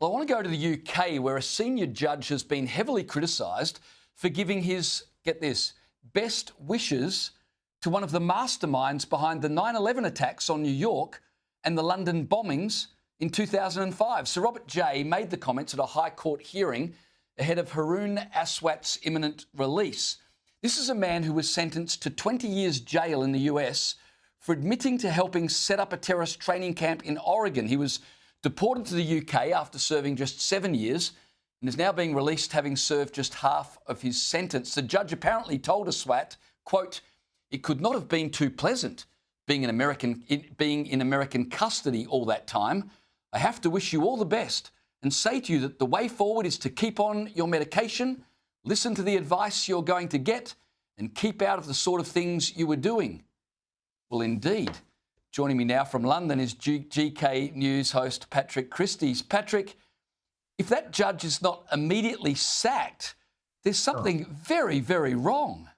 Well, I want to go to the UK, where a senior judge has been heavily criticised for giving his, get this, best wishes to one of the masterminds behind the 9/11 attacks on New York and the London bombings in 2005. Sir Robert J made the comments at a High Court hearing ahead of Haroon Aswat's imminent release. This is a man who was sentenced to 20 years jail in the US for admitting to helping set up a terrorist training camp in Oregon. He was deported to the UK after serving just 7 years and is now being released, having served just half of his sentence. The judge apparently told Aswat, quote, "It could not have been too pleasant being in American custody all that time. I have to wish you all the best and say to you that the way forward is to keep on your medication, listen to the advice you're going to get, and keep out of the sort of things you were doing." Well, indeed. Joining me now from London is GK News host Patrick Christys. Patrick, if that judge is not immediately sacked, there's something very, very wrong.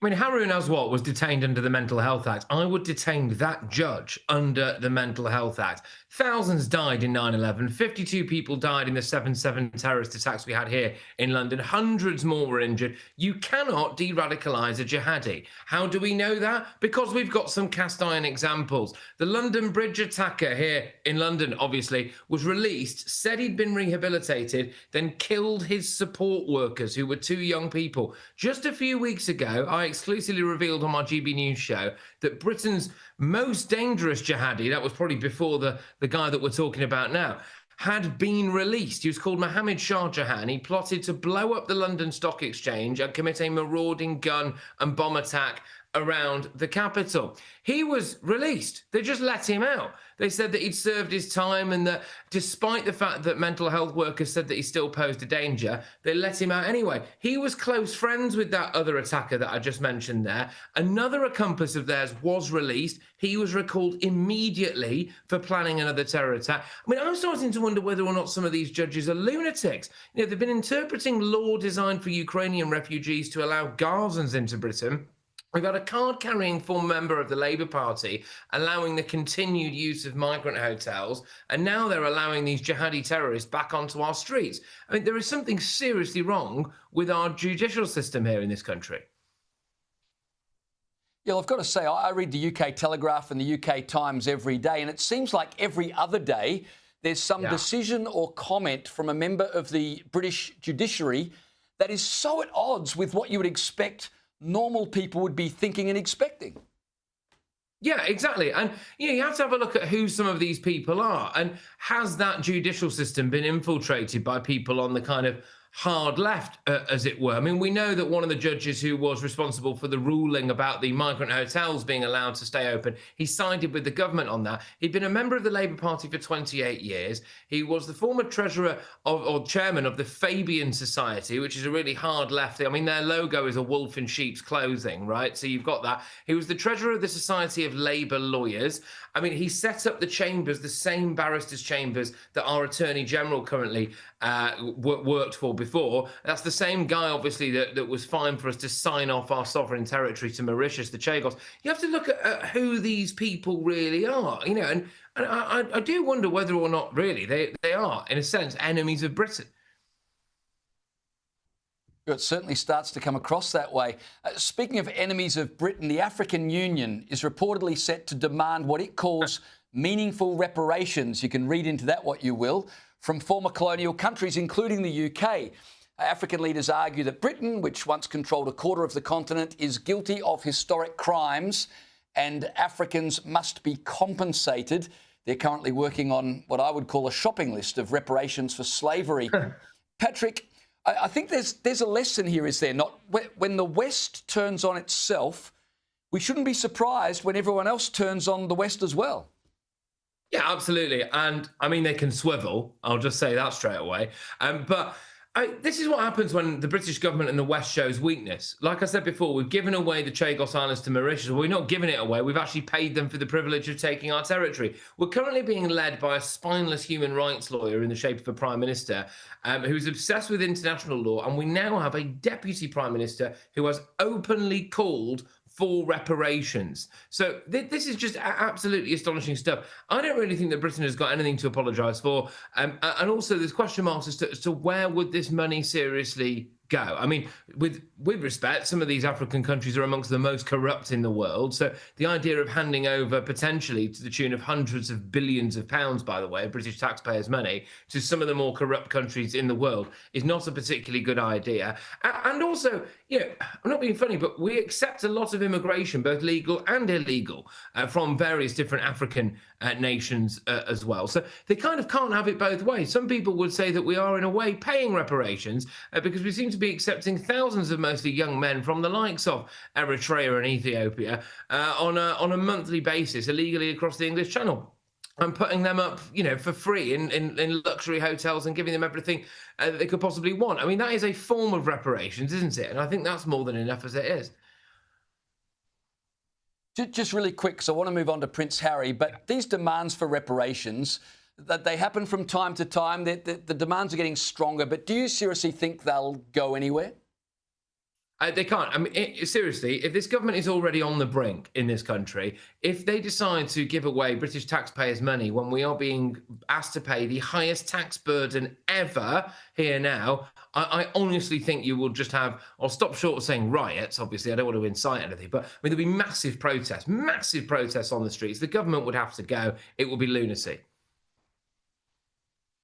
I mean, Haroon Aswat was detained under the Mental Health Act. I would detain that judge under the Mental Health Act. Thousands died in 9/11. 52 people died in the 7/7 terrorist attacks we had here in London. Hundreds more were injured. You cannot de-radicalise a jihadi. How do we know that? Because we've got some cast iron examples. The London Bridge attacker here in London, obviously, was released, said he'd been rehabilitated, then killed his support workers, who were two young people. Just a few weeks ago, I exclusively revealed on my GB News show that Britain's most dangerous jihadi, that was probably before the guy that we're talking about now, had been released. He was called Mohammed Shah Jahan. He plotted to blow up the London Stock Exchange and commit a marauding gun and bomb attack around the capital. He was released. They just let him out. They said that he'd served his time and that despite the fact that mental health workers said that he still posed a danger, they let him out anyway. He was close friends with that other attacker that I just mentioned there. Another accomplice of theirs was released. He was recalled immediately for planning another terror attack. I mean, I'm starting to wonder whether or not some of these judges are lunatics. You know, they've been interpreting law designed for Ukrainian refugees to allow Gazans into Britain. We've had a card-carrying former member of the Labour Party allowing the continued use of migrant hotels, and now they're allowing these jihadi terrorists back onto our streets. I mean, there is something seriously wrong with our judicial system here in this country. Yeah, well, I've got to say, I read the UK Telegraph and the UK Times every day, and it seems like every other day there's some decision or comment from a member of the British judiciary that is so at odds with what you would expect normal people would be thinking and expecting. Yeah, exactly. And you have to have a look at who some of these people are. And has that judicial system been infiltrated by people on the kind of hard left, as it were? I mean, we know that one of the judges who was responsible for the ruling about the migrant hotels being allowed to stay open, he sided with the government on that. He'd been a member of the Labour Party for 28 years. He was the former treasurer or chairman of the Fabian Society, which is a really hard left thing. I mean, their logo is a wolf in sheep's clothing, right? So you've got that. He was the treasurer of the Society of Labour Lawyers. I mean, he set up the chambers, the same barristers' chambers that our Attorney General currently worked for before. That's the same guy, obviously, that was fine for us to sign off our sovereign territory to Mauritius, the Chagos. You have to look at who these people really are, you know, and I do wonder whether or not really they are, in a sense, enemies of Britain. It certainly starts to come across that way. Speaking of enemies of Britain, the African Union is reportedly set to demand what it calls meaningful reparations. You can read into that what you will, from former colonial countries, including the UK. African leaders argue that Britain, which once controlled a quarter of the continent, is guilty of historic crimes and Africans must be compensated. They're currently working on what I would call a shopping list of reparations for slavery. Patrick, I think there's a lesson here, is there not? When the West turns on itself, we shouldn't be surprised when everyone else turns on the West as well. Yeah, absolutely. And I mean, they can swivel. I'll just say that straight away. But this is what happens when the British government and the West shows weakness. Like I said before, we've given away the Chagos Islands to Mauritius. Well, we're not giving it away. We've actually paid them for the privilege of taking our territory. We're currently being led by a spineless human rights lawyer in the shape of a prime minister who's obsessed with international law. And we now have a deputy prime minister who has openly called for reparations. So this is just absolutely astonishing stuff. I don't really think that Britain has got anything to apologise for. And also there's question marks as to where would this money seriously go. I mean, with respect, some of these African countries are amongst the most corrupt in the world. So the idea of handing over potentially to the tune of hundreds of billions of pounds, by the way, British taxpayers' money, to some of the more corrupt countries in the world is not a particularly good idea. And also, you know, I'm not being funny, but we accept a lot of immigration, both legal and illegal, from various different African nations as well. So they kind of can't have it both ways. Some people would say that we are, in a way, paying reparations because we seem to be accepting thousands of mostly young men from the likes of Eritrea and Ethiopia on a monthly basis illegally across the English Channel, and putting them up, you know, for free in luxury hotels and giving them everything that they could possibly want. I mean, that is a form of reparations, isn't it? And I think that's more than enough as it is. Just really quick, because I want to move on to Prince Harry, but these demands for reparations, that they happen from time to time. The demands are getting stronger, but do you seriously think they'll go anywhere? They can't. I mean, seriously, if this government is already on the brink in this country, if they decide to give away British taxpayers' money when we are being asked to pay the highest tax burden ever here now, I honestly think you will just have, I'll stop short of saying riots, obviously, I don't want to incite anything, but I mean, there'll be massive protests on the streets. The government would have to go. It will be lunacy.